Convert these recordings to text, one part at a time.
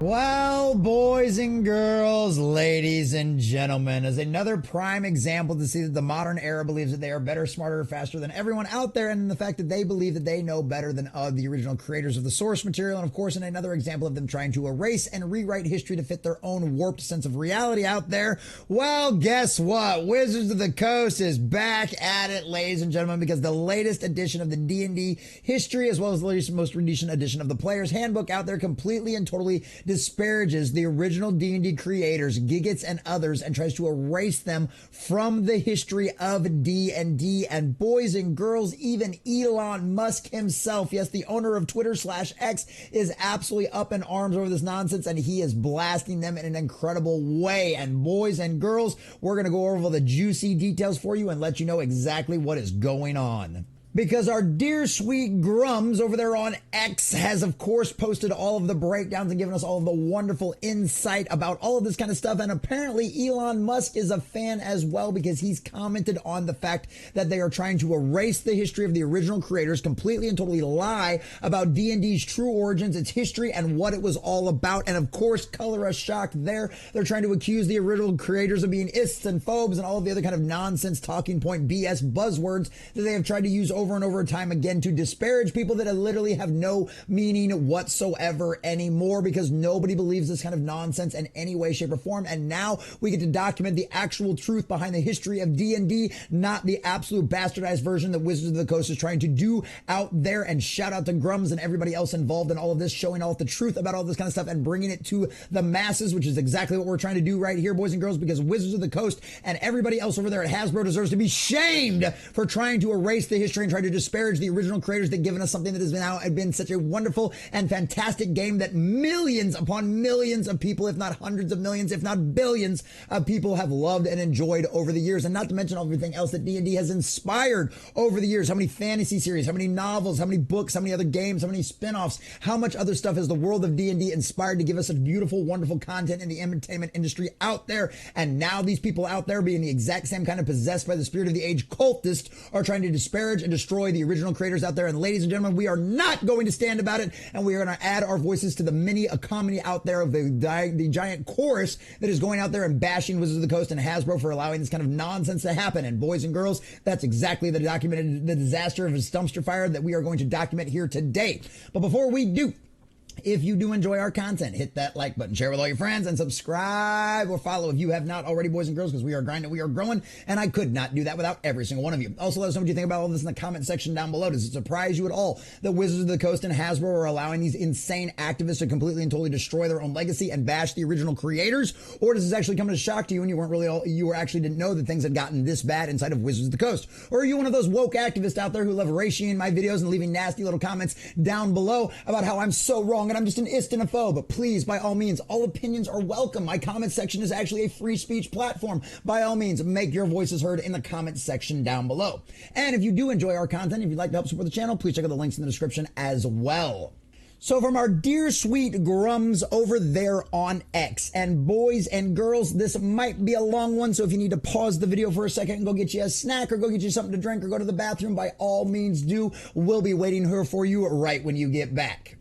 Well, boys and girls, ladies and gentlemen, as another prime example to see that the modern era believes that they are better, smarter, faster than everyone out there, and the fact that they believe that they know better than the original creators of the source material, and of course, in another example of them trying to erase and rewrite history to fit their own warped sense of reality out there. Well, guess what? Wizards of the Coast is back at it, ladies and gentlemen, because the latest edition of the D&D history, as well as the latest, most recent edition of the Player's Handbook out there, completely and totally disparages the original D&D creators, Giggits and others, and tries to erase them from the history of D&D. And boys and girls, even Elon Musk himself, yes, the owner of Twitter/X, is absolutely up in arms over this nonsense, and he is blasting them in an incredible way. And boys and girls, we're going to go over all the juicy details for you and let you know exactly what is going on. Because our dear sweet Grums over there on X has, of course, posted all of the breakdowns and given us all of the wonderful insight about all of this kind of stuff. And apparently Elon Musk is a fan as well, because he's commented on the fact that they are trying to erase the history of the original creators, completely and totally lie about D&D's true origins, its history, and what it was all about. And of course, color us shocked there. They're trying to accuse the original creators of being ists and phobes and all of the other kind of nonsense talking point BS buzzwords that they have tried to use over and over time again to disparage people that literally have no meaning whatsoever anymore, because nobody believes this kind of nonsense in any way, shape, or form. And now we get to document the actual truth behind the history of D&D, not the absolute bastardized version that Wizards of the Coast is trying to do out there. And shout out to Grums and everybody else involved in all of this, showing all the truth about all this kind of stuff and bringing it to the masses, which is exactly what we're trying to do right here, boys and girls, because Wizards of the Coast and everybody else over there at Hasbro deserves to be shamed for trying to erase the history and try to disparage the original creators that given us something that has been such a wonderful and fantastic game that millions upon millions of people, if not hundreds of millions, if not billions of people have loved and enjoyed over the years. And not to mention everything else that D&D has inspired over the years. How many fantasy series, how many novels, how many books, how many other games, how many spin-offs, how much other stuff has the world of D&D inspired to give us such beautiful, wonderful content in the entertainment industry out there. And now these people out there, being the exact same kind of possessed by the spirit of the age cultist, are trying to disparage and destroy the original creators out there. And ladies and gentlemen, we are not going to stand about it, and we are going to add our voices to the mini comedy out there of the giant chorus that is going out there and bashing Wizards of the Coast and Hasbro for allowing this kind of nonsense to happen. And boys and girls, that's exactly the disaster of a dumpster fire that we are going to document here today. But before we do, if you do enjoy our content, hit that like button, share with all your friends, and subscribe or follow if you have not already, boys and girls, because we are grinding, we are growing, and I could not do that without every single one of you. Also, let us know what you think about all this in the comment section down below. Does it surprise you at all that Wizards of the Coast and Hasbro are allowing these insane activists to completely and totally destroy their own legacy and bash the original creators? Or does this actually come as a shock to you and you actually didn't know that things had gotten this bad inside of Wizards of the Coast? Or are you one of those woke activists out there who love erasing my videos and leaving nasty little comments down below about how I'm so wrong and I'm just an ist and a foe? But please, by all means, all opinions are welcome. My comment section is actually a free speech platform. By all means, make your voices heard in the comment section down below. And if you do enjoy our content, if you'd like to help support the channel, please check out the links in the description as well. So from our dear sweet Grums over there on X, and boys and girls, this might be a long one, so if you need to pause the video for a second and go get you a snack or go get you something to drink or go to the bathroom, by all means do. We'll be waiting here for you right when you get back.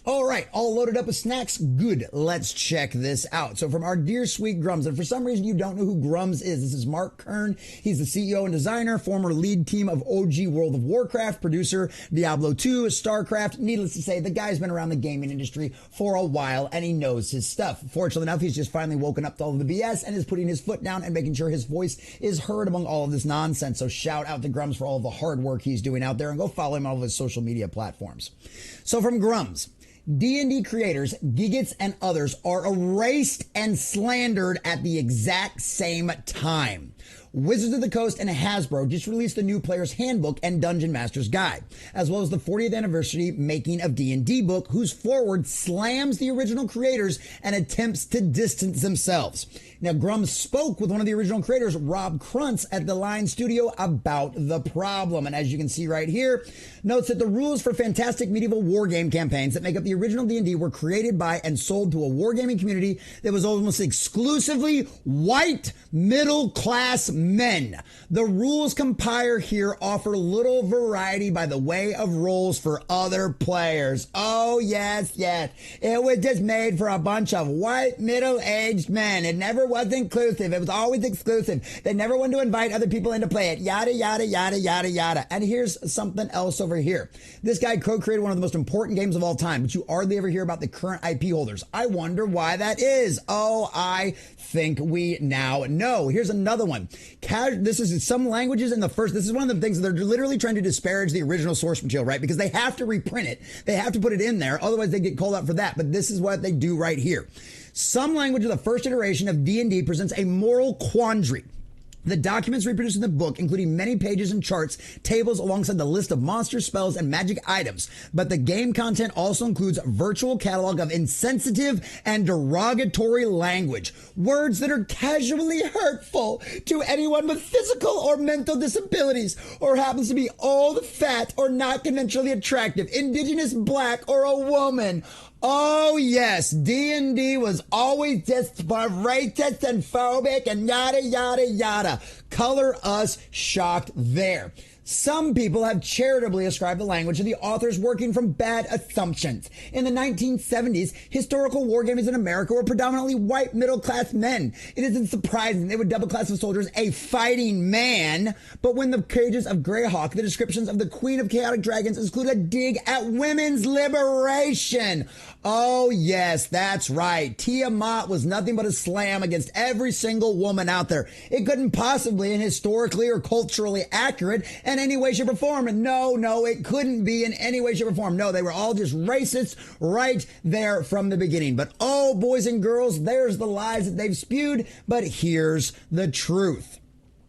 All right, all loaded up with snacks? Good. Let's check this out. So from our dear sweet Grums, and for some reason you don't know who Grums is, this is Mark Kern. He's the CEO and designer, former lead team of OG World of Warcraft, producer, Diablo 2, StarCraft. Needless to say, the guy's been around the gaming industry for a while, and he knows his stuff. Fortunately enough, he's just finally woken up to all of the BS and is putting his foot down and making sure his voice is heard among all of this nonsense. So shout out to Grums for all of the hard work he's doing out there, and go follow him on all of his social media platforms. So from Grums, D&D creators, Giggits, and others are erased and slandered at the exact same time. Wizards of the Coast and Hasbro just released the new Player's Handbook and Dungeon Master's Guide, as well as the 40th anniversary Making of D&D book, whose foreword slams the original creators and attempts to distance themselves. Now, Grums spoke with one of the original creators, Rob Kuntz, at the Line Studio about the problem. And as you can see right here, notes that the rules for fantastic medieval wargame campaigns that make up the original D&D were created by and sold to a wargaming community that was almost exclusively white, middle-class men. The rules compile here offer little variety by the way of roles for other players. Oh, yes, yes. It was just made for a bunch of white, middle-aged men. It never was inclusive. It was always exclusive. They never wanted to invite other people in to play it. Yada, yada, yada, yada, yada. And here's something else over here. This guy co-created one of the most important games of all time, but you hardly ever hear about the current IP holders. I wonder why that is. Oh, I think we now know. Here's another one. This is some languages in the first. This is one of the things that they're literally trying to disparage the original source material, right? Because they have to reprint it. They have to put it in there. Otherwise, they get called out for that. But this is what they do right here. Some language of the first iteration of D&D presents a moral quandary. The documents reproduced in the book, including many pages and charts, tables alongside the list of monsters, spells, and magic items. But the game content also includes a virtual catalog of insensitive and derogatory language. Words that are casually hurtful to anyone with physical or mental disabilities, or happens to be old, fat, or not conventionally attractive, indigenous, black, or a woman. Oh, yes, D&D was always just racist and phobic and yada, yada, yada. Color us shocked there. Some people have charitably ascribed the language to the authors working from bad assumptions. In the 1970s, historical wargamers in America were predominantly white middle-class men. It isn't surprising they would double class of soldiers a fighting man. But when the pages of Greyhawk, the descriptions of the Queen of Chaotic Dragons include a dig at women's liberation. Oh, yes, that's right. Tiamat was nothing but a slam against every single woman out there. It couldn't possibly be historically or culturally accurate in any way, shape, or form. And no, it couldn't be in any way, shape, or form. No, they were all just racists right there from the beginning. But oh, boys and girls, there's the lies that they've spewed. But here's the truth.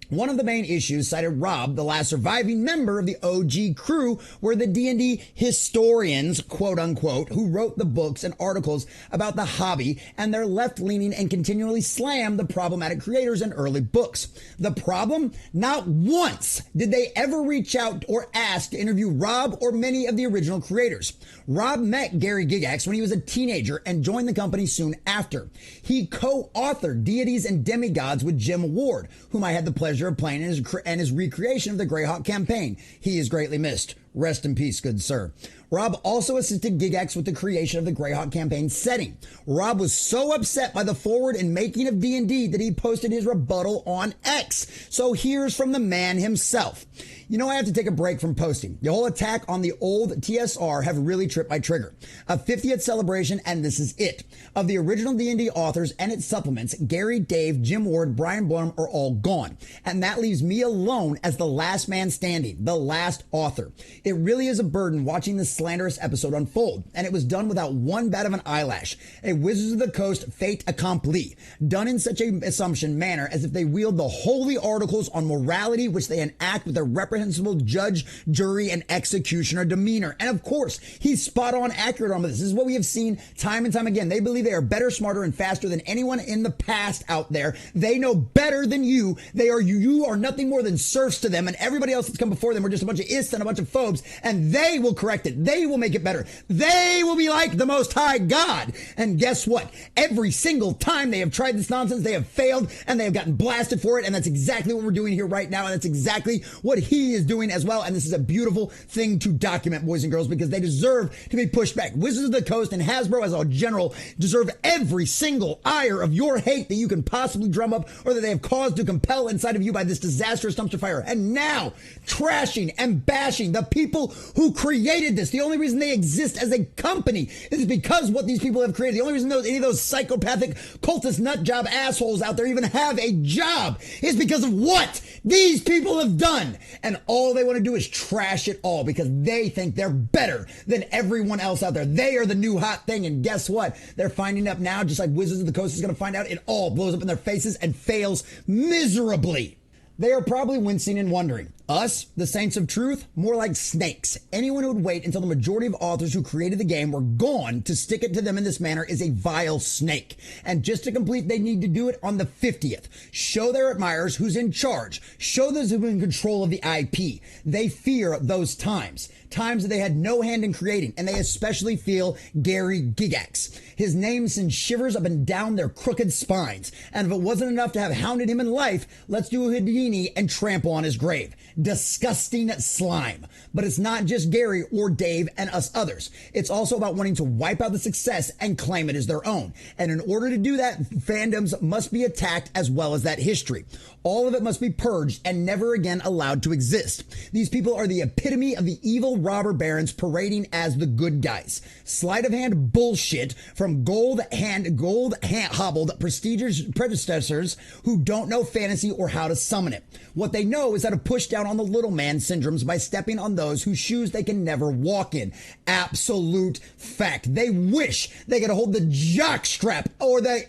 One of the main issues, cited Rob, the last surviving member of the OG crew, were the D&D historians, quote unquote, who wrote the books and articles about the hobby, and their left-leaning and continually slammed the problematic creators in early books. The problem? Not once did they ever reach out or ask to interview Rob or many of the original creators. Rob met Gary Gygax when he was a teenager and joined the company soon after. He co-authored Deities and Demigods with Jim Ward, whom I had the pleasure of playing in his recreation of the Greyhawk campaign. He is greatly missed. Rest in peace, good sir. Rob also assisted Gygax with the creation of the Greyhawk campaign setting. Rob was so upset by the forward and making of D&D that he posted his rebuttal on X. So here's from the man himself. You know, I have to take a break from posting. The whole attack on the old TSR have really tripped my trigger. A 50th celebration, and this is it. Of the original D&D authors and its supplements, Gary, Dave, Jim Ward, Brian Blum are all gone. And that leaves me alone as the last man standing, the last author. It really is a burden watching this slanderous episode unfold, and it was done without one bat of an eyelash. A Wizards of the Coast fait accompli, done in such an assumption manner as if they wield the holy articles on morality which they enact with their reprehensible judge, jury, and executioner demeanor. And of course, he's spot on accurate on this. This is what we have seen time and time again. They believe they are better, smarter, and faster than anyone in the past out there. They know better than you. You are nothing more than serfs to them, and everybody else that's come before them are just a bunch of ists and a bunch of phobes, and they will correct it. They will make it better. They will be like the Most High God. And guess what? Every single time they have tried this nonsense, they have failed, and they have gotten blasted for it, and that's exactly what we're doing here right now, and that's exactly what he is doing as well. And this is a beautiful thing to document, boys and girls, because they deserve to be pushed back. Wizards of the Coast and Hasbro as a general deserve every single ire of your hate that you can possibly drum up or that they have caused to compel inside of you by this disastrous dumpster fire. And now, trashing and bashing the people who created this. The only reason they exist as a company is because what these people have created. The only reason any of those psychopathic cultist nut job assholes out there even have a job is because of what these people have done. And all they want to do is trash it all because they think they're better than everyone else out there. They are the new hot thing. And guess what? They're finding up now, just like Wizards of the Coast is going to find out. It all blows up in their faces and fails miserably. They are probably wincing and wondering, Us, the Saints of Truth, more like snakes. Anyone who would wait until the majority of authors who created the game were gone to stick it to them in this manner is a vile snake. And just to complete, they need to do it on the 50th. Show their admirers who's in charge. Show those who are in control of the IP. They fear those times that they had no hand in creating, and they especially feel Gary Gygax. His name sends shivers up and down their crooked spines. And if it wasn't enough to have hounded him in life, let's do a Houdini and trample on his grave. Disgusting slime. But it's not just Gary or Dave and us others. It's also about wanting to wipe out the success and claim it as their own. And in order to do that, fandoms must be attacked as well as that history. All of it must be purged and never again allowed to exist. These people are the epitome of the evil robber barons parading as the good guys. Sleight of hand bullshit from gold hobbled prestigious predecessors who don't know fantasy or how to summon it. What they know is how to push down on the little man syndromes by stepping on those whose shoes they can never walk in. Absolute fact. They wish they could hold the jockstrap or the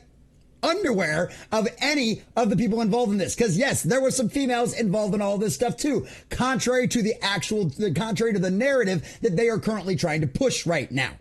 underwear of any of the people involved in this. Because yes, there were some females involved in all this stuff too, contrary to the narrative that they are currently trying to push right now.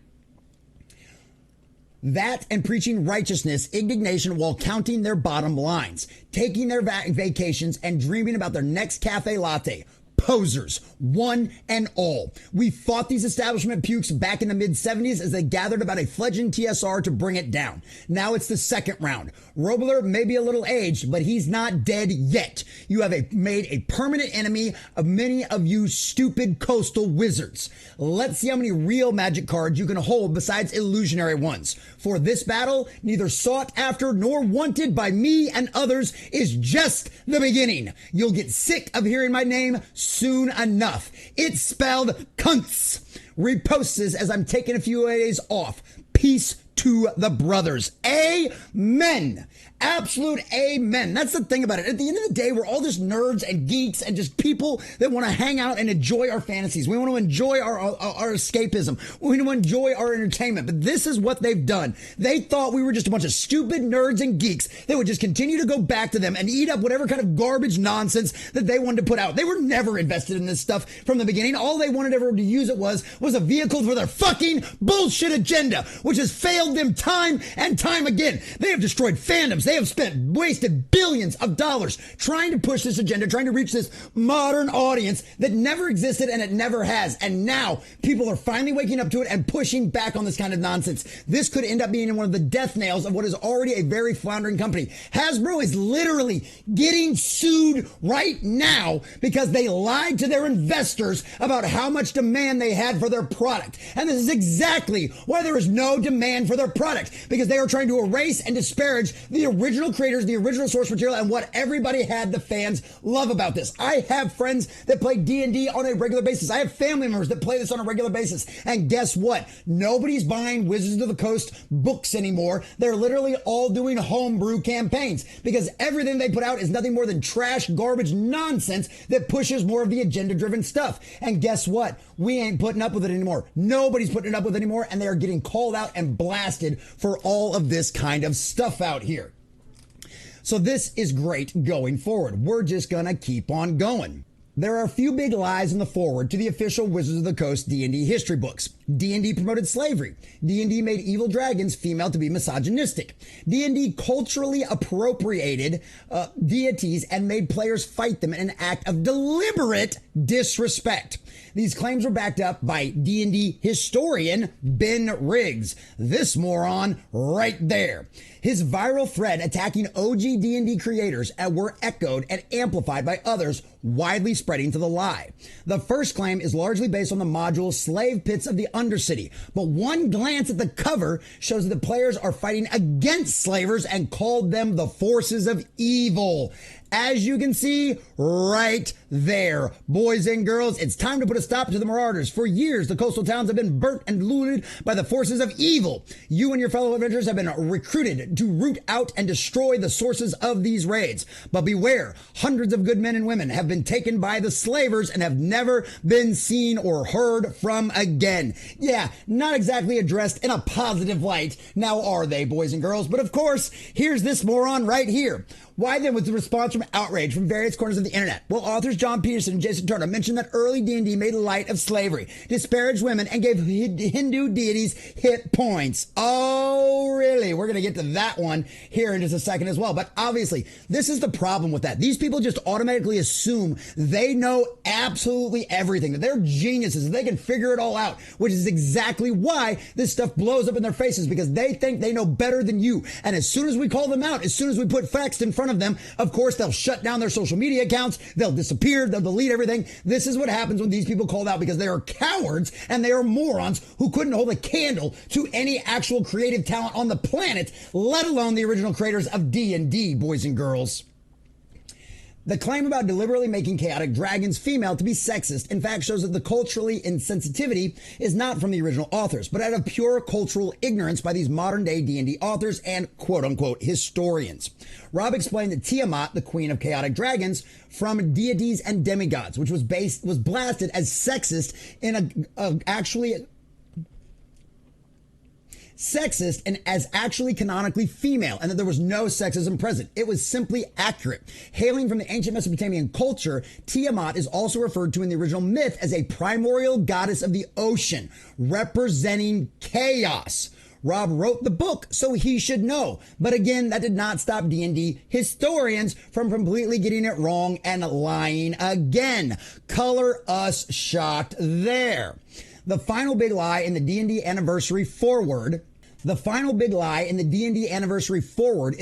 That and preaching righteousness, indignation while counting their bottom lines, taking their vacations and dreaming about their next cafe latte. Posers, one and all. We fought these establishment pukes back in the mid-70s as they gathered about a fledgling TSR to bring it down. Now it's the second round. Robler may be a little aged, but he's not dead yet. You have made a permanent enemy of many of you stupid coastal wizards. Let's see how many real magic cards you can hold besides illusionary ones. For this battle, neither sought after nor wanted by me and others, is just the beginning. You'll get sick of hearing my name soon enough. It's spelled Kuntz. Reposts as I'm taking a few days off. Peace to the brothers. Amen. Absolute amen. That's the thing about it. At the end of the day, we're all just nerds and geeks and just people that want to hang out and enjoy our fantasies. We want to enjoy our escapism. We want to enjoy our entertainment. But this is what they've done. They thought we were just a bunch of stupid nerds and geeks that would just continue to go back to them and eat up whatever kind of garbage nonsense that they wanted to put out. They were never invested in this stuff from the beginning. All they wanted ever to use it was a vehicle for their fucking bullshit agenda, which has failed them time and time again. They have destroyed fandoms. They have wasted billions of dollars trying to push this agenda, trying to reach this modern audience that never existed and it never has. And now people are finally waking up to it and pushing back on this kind of nonsense. This could end up being one of the death nails of what is already a very floundering company. Hasbro is literally getting sued right now because they lied to their investors about how much demand they had for their product. And this is exactly why there is no demand for their product, because they are trying to erase and disparage the original creators, the original source material, and what everybody had the fans love about this. I have friends that play D&D on a regular basis. I have family members that play this on a regular basis. And guess what? Nobody's buying Wizards of the Coast books anymore. They're literally all doing homebrew campaigns because everything they put out is nothing more than trash, garbage, nonsense that pushes more of the agenda-driven stuff. And guess what? We ain't putting up with it anymore. Nobody's putting it up with it anymore, and they are getting called out and blasted for all of this kind of stuff out here. So this is great going forward. We're just gonna keep on going. There are a few big lies in the foreword to the official Wizards of the Coast D&D history books. D&D promoted slavery. D&D made evil dragons female to be misogynistic. D&D culturally appropriated deities and made players fight them in an act of deliberate disrespect. These claims were backed up by D&D historian Ben Riggs. This moron right there. His viral thread attacking OG D&D creators were echoed and amplified by others, widely spreading to the lie. The first claim is largely based on the module Slave Pits of the Undercity, but one glance at the cover shows that the players are fighting against slavers and called them the forces of evil. As you can see right there, boys and girls, it's time to put a stop to the marauders. For years, the coastal towns have been burnt and looted by the forces of evil. You and your fellow adventurers have been recruited to root out and destroy the sources of these raids. But beware, hundreds of good men and women have been taken by the slavers and have never been seen or heard from again. Yeah, not exactly addressed in a positive light. Now are they, boys and girls? But of course, here's this moron right here. Why then was the response from outrage from various corners of the internet? Well, authors John Peterson and Jason Turner mentioned that early D&D made light of slavery, disparaged women, and gave Hindu deities hit points. Oh, really? We're going to get to that one here in just a second as well. But obviously, this is the problem with that. These people just automatically assume they know absolutely everything, that they're geniuses, that they can figure it all out, which is exactly why this stuff blows up in their faces, because they think they know better than you. And as soon as we call them out, as soon as we put facts in front of them, of course, they'll shut down their social media accounts. They'll disappear. They'll delete everything. This is what happens when these people called out, because they are cowards and they are morons who couldn't hold a candle to any actual creative talent on the planet, let alone the original creators of D&D, boys and girls. The claim about deliberately making chaotic dragons female to be sexist, in fact, shows that the culturally insensitivity is not from the original authors, but out of pure cultural ignorance by these modern-day D&D authors and quote-unquote historians. Rob explained that Tiamat, the queen of chaotic dragons, from deities and demigods, which was blasted as sexist in sexist and as actually canonically female, and that there was no sexism present. It was simply accurate. Hailing from the ancient Mesopotamian culture, Tiamat is also referred to in the original myth as a primordial goddess of the ocean, representing chaos. Rob wrote the book, so he should know. But again, that did not stop D&D historians from completely getting it wrong and lying again. Color us shocked there. The final big lie in the D&D anniversary forward is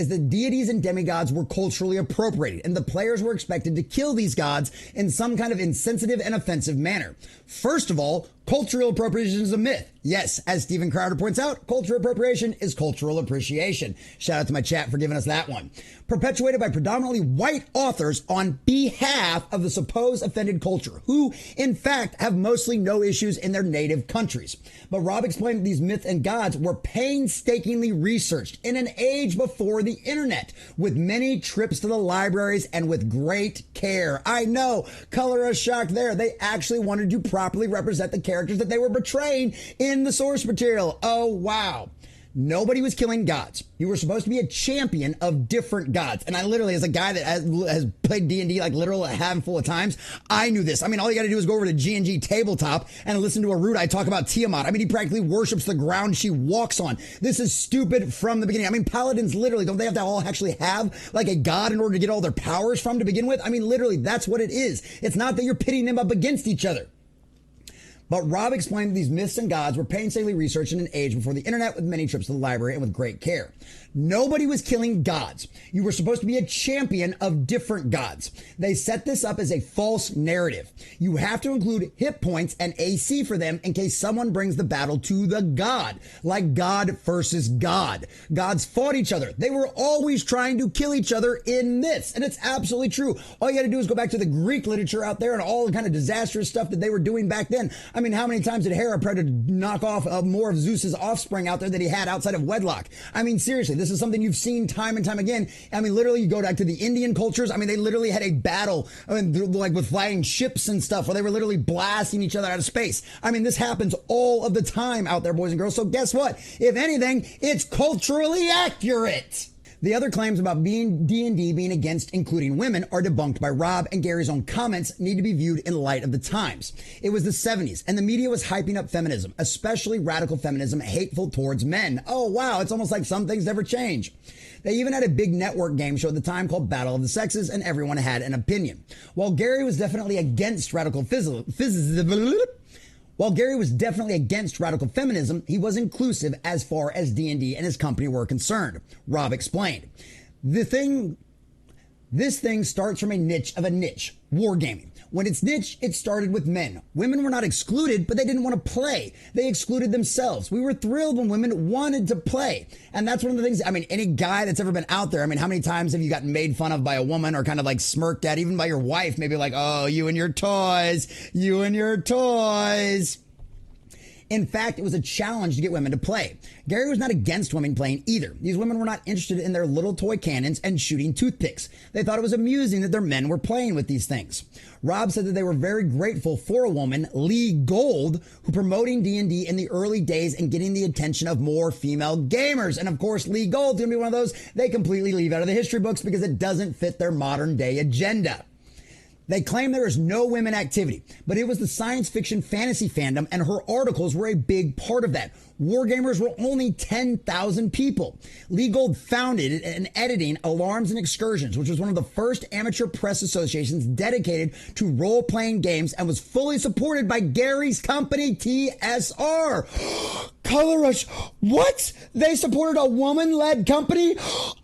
that deities and demigods were culturally appropriated, and the players were expected to kill these gods in some kind of insensitive and offensive manner. First of all, cultural appropriation is a myth. Yes, as Stephen Crowder points out, cultural appropriation is cultural appreciation. Shout out to my chat for giving us that one. Perpetuated by predominantly white authors on behalf of the supposed offended culture, who, in fact, have mostly no issues in their native countries. But Rob explained that these myths and gods were painstakingly researched in an age before the internet, with many trips to the libraries and with great care. I know, color us shocked there. They actually wanted to properly represent the characters that they were portraying in the source material. Oh, wow. Nobody was killing gods. You were supposed to be a champion of different gods. And I literally, as a guy that has played D&D like literal a handful of times, I knew this. I mean, all you got to do is go over to G&G Tabletop and listen to a Rudai talk about Tiamat. I mean, he practically worships the ground she walks on. This is stupid from the beginning. I mean, paladins literally, don't they have to all actually have like a god in order to get all their powers from to begin with? I mean, literally, that's what it is. It's not that you're pitting them up against each other. But Rob explained that these myths and gods were painstakingly researched in an age before the internet, with many trips to the library and with great care. Nobody was killing gods. You were supposed to be a champion of different gods. They set this up as a false narrative. You have to include hit points and AC for them in case someone brings the battle to the god, like God versus God. Gods fought each other. They were always trying to kill each other in myths, and it's absolutely true. All you got to do is go back to the Greek literature out there and all the kind of disastrous stuff that they were doing back then. I mean, how many times did Hera try to knock off more of Zeus's offspring out there that he had outside of wedlock? I mean, seriously, this is something you've seen time and time again. I mean, literally, you go back to the Indian cultures. I mean, they literally had a battle, I mean, like with flying ships and stuff, where they were literally blasting each other out of space. I mean, this happens all of the time out there, boys and girls. So guess what? If anything, it's culturally accurate. The other claims about D&D being against including women are debunked by Rob, and Gary's own comments need to be viewed in light of the times. It was the 70s, and the media was hyping up feminism, especially radical feminism hateful towards men. Oh, wow, it's almost like some things never change. They even had a big network game show at the time called Battle of the Sexes, and everyone had an opinion. While Gary was definitely against radical feminism, he was inclusive as far as D&D and his company were concerned. Rob explained. This thing starts from a niche of a niche, wargaming. When it's niche, it started with men. Women were not excluded, but they didn't want to play. They excluded themselves. We were thrilled when women wanted to play. And that's one of the things, I mean, any guy that's ever been out there, I mean, how many times have you gotten made fun of by a woman or kind of like smirked at, even by your wife, maybe like, oh, you and your toys, you and your toys. In fact, it was a challenge to get women to play. Gary was not against women playing either. These women were not interested in their little toy cannons and shooting toothpicks. They thought it was amusing that their men were playing with these things. Rob said that they were very grateful for a woman, Lee Gold, who promoting D&D in the early days and getting the attention of more female gamers. And of course, Lee Gold's going to be one of those they completely leave out of the history books because it doesn't fit their modern day agenda. They claim there is no women activity, but it was the science fiction fantasy fandom, and her articles were a big part of that. Wargamers were only 10,000 people. Lee Gold founded and editing Alarms and Excursions, which was one of the first amateur press associations dedicated to role-playing games and was fully supported by Gary's company, TSR. Color Rush, what? They supported a woman-led company?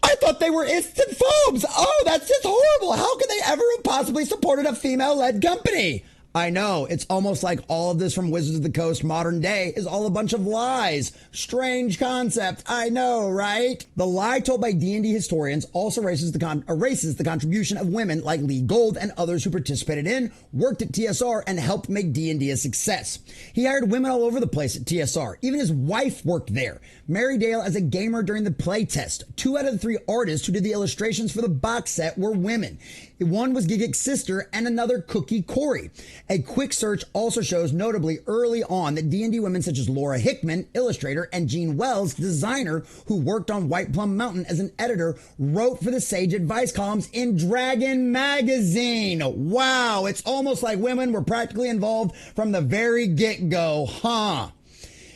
I thought they were instant phobes. Oh, that's just horrible. How could they ever have possibly supported a female-led company? I know, it's almost like all of this from Wizards of the Coast modern day is all a bunch of lies. Strange concept, I know, right? The lie told by D&D historians also erases the contribution of women like Lee Gold and others who participated in, worked at TSR, and helped make D&D a success. He hired women all over the place at TSR. Even his wife worked there. Mary Dale as a gamer during the playtest. 2 out of the 3 artists who did the illustrations for the box set were women. One was Gigic's sister and another Cookie Corey. A quick search also shows notably early on that D&D women such as Laura Hickman, illustrator, and Jean Wells, designer, who worked on White Plum Mountain as an editor, wrote for the Sage Advice columns in Dragon Magazine. Wow, it's almost like women were practically involved from the very get-go, huh?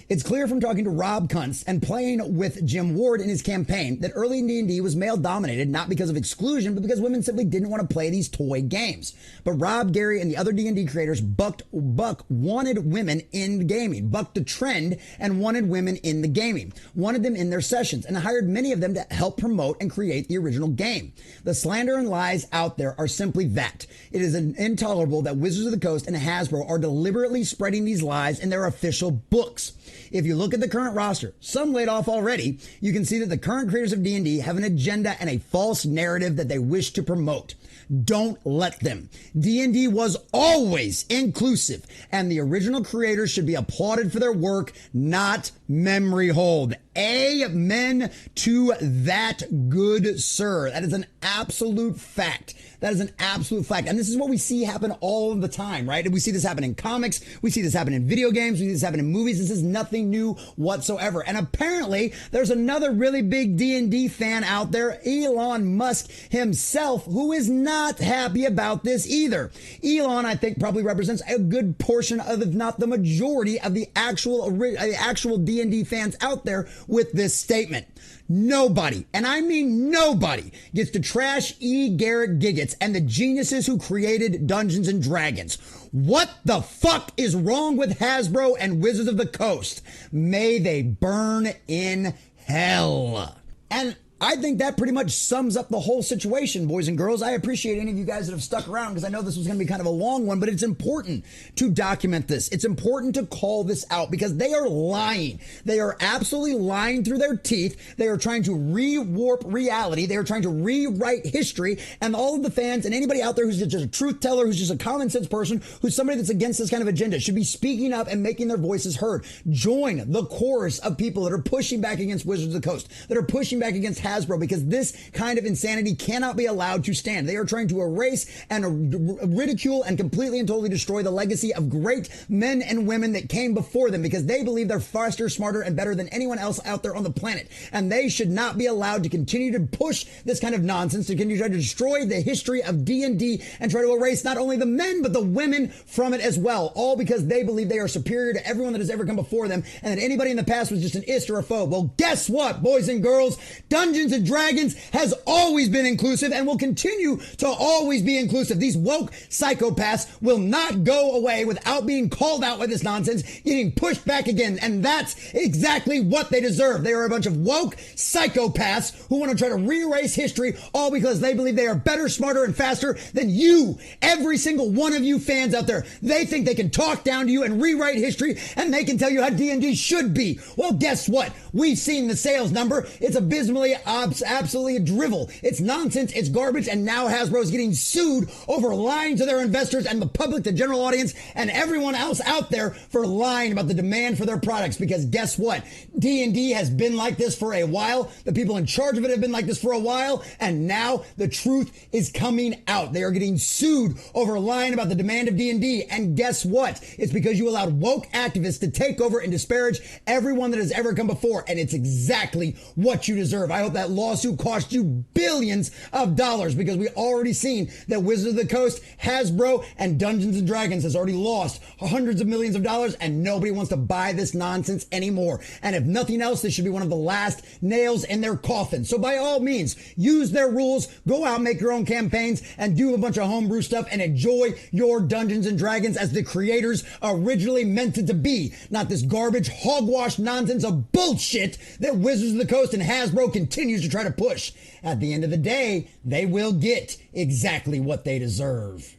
It's clear from talking to Rob Kuntz and playing with Jim Ward in his campaign that early D&D was male-dominated, not because of exclusion, but because women simply didn't want to play these toy games. But Rob, Gary, and the other D&D creators Buck wanted women in gaming, bucked the trend, and wanted women in the gaming, wanted them in their sessions, and hired many of them to help promote and create the original game. The slander and lies out there are simply that. It is intolerable that Wizards of the Coast and Hasbro are deliberately spreading these lies in their official books. If you look at the current roster, some laid off already, you can see that the current creators of D&D have an agenda and a false narrative that they wish to promote. Don't let them. D&D was always inclusive, and the original creators should be applauded for their work, not memory hold. Amen to that, good sir. That is an absolute fact. That is an absolute fact. And this is what we see happen all of the time, right? We see this happen in comics. We see this happen in video games. We see this happen in movies. This is nothing new whatsoever. And apparently, there's another really big D&D fan out there, Elon Musk himself, who is not happy about this either. Elon, I think, probably represents a good portion of, if not the majority, of the actual D&D fans out there with this statement. Nobody, and I mean nobody, gets to trash E. Garrett Giggets and the geniuses who created Dungeons and Dragons. What the fuck is wrong with Hasbro and Wizards of the Coast? May they burn in hell. And I think that pretty much sums up the whole situation, boys and girls. I appreciate any of you guys that have stuck around because I know this was going to be kind of a long one, but it's important to document this. It's important to call this out because they are lying. They are absolutely lying through their teeth. They are trying to re-warp reality. They are trying to rewrite history, and all of the fans and anybody out there who's just a truth teller, who's just a common sense person, who's somebody that's against this kind of agenda should be speaking up and making their voices heard. Join the chorus of people that are pushing back against Wizards of the Coast, that are pushing back against Hasbro, because this kind of insanity cannot be allowed to stand. They are trying to erase and ridicule and completely and totally destroy the legacy of great men and women that came before them because they believe they're faster, smarter, and better than anyone else out there on the planet. And they should not be allowed to continue to push this kind of nonsense, to continue to try to destroy the history of D&D and try to erase not only the men, but the women from it as well. All because they believe they are superior to everyone that has ever come before them and that anybody in the past was just an ist or a foe. Well, guess what, boys and girls? Dungeons and Dragons has always been inclusive and will continue to always be inclusive. These woke psychopaths will not go away without being called out with this nonsense, getting pushed back again. And that's exactly what they deserve. They are a bunch of woke psychopaths who want to try to re-erase history, all because they believe they are better, smarter, and faster than you. Every single one of you fans out there, they think they can talk down to you and rewrite history, and they can tell you how D&D should be. Well, guess what? We've seen the sales number. It's abysmally absolutely drivel. It's nonsense, it's garbage, and now Hasbro is getting sued over lying to their investors and the public, the general audience, and everyone else out there for lying about the demand for their products. Because guess what? D&D has been like this for a while. The people in charge of it have been like this for a while, and now the truth is coming out. They are getting sued over lying about the demand of D&D, and guess what? It's because you allowed woke activists to take over and disparage everyone that has ever come before, and it's exactly what you deserve. I hope that lawsuit cost you billions of dollars, because we already seen that Wizards of the Coast, Hasbro, and Dungeons and Dragons has already lost hundreds of millions of dollars, and nobody wants to buy this nonsense anymore. And if nothing else, this should be one of the last nails in their coffin. So by all means, use their rules, go out, make your own campaigns, and do a bunch of homebrew stuff, and enjoy your Dungeons and Dragons as the creators originally meant it to be. Not this garbage, hogwash nonsense of bullshit that Wizards of the Coast and Hasbro continues to try to push. At the end of the day, they will get exactly what they deserve.